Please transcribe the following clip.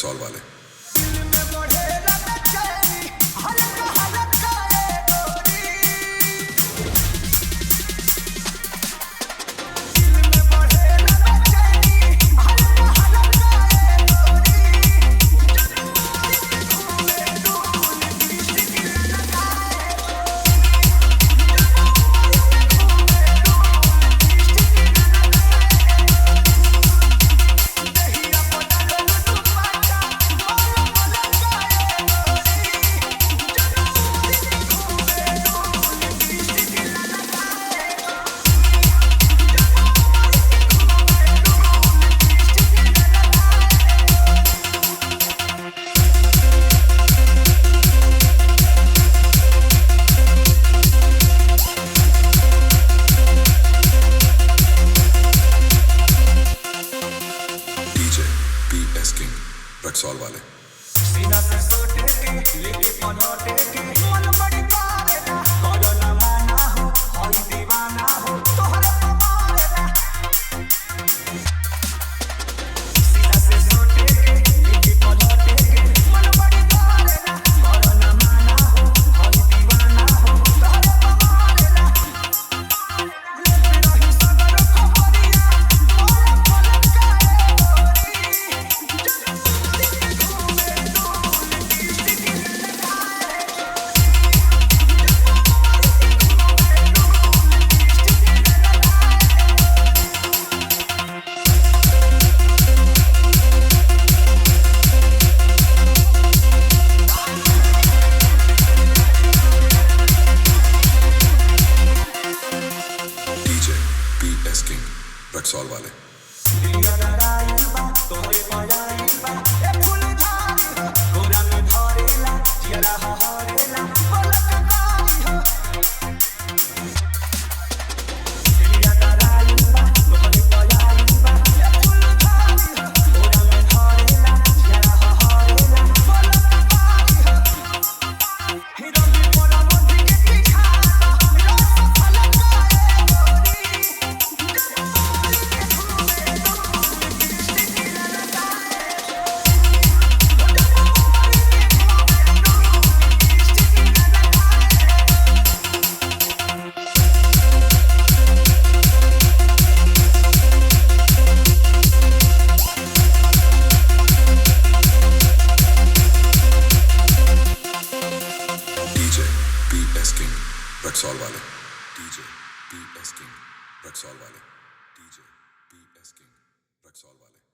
रक्सौल वाले। रक्सौल वाले। सीना से सोटे के लेके पनोटे के मन बड़ी पारे ना करो ना माना हो और दीवाना हो तोहरे पवारे ना। सीना से सोटे के लेके पनोटे के मन बड़ी पारे ना करो ना माना हो और दीवाना हो तोहरे पवारे ना। लेके रही सगर खबरिया मोरे पलक काए रक्सौल वाले। रक्सौल वाले। डीजे पी एस किंग रक्सौल वाले। डीजे पी एस किंग रक्सौल वाले।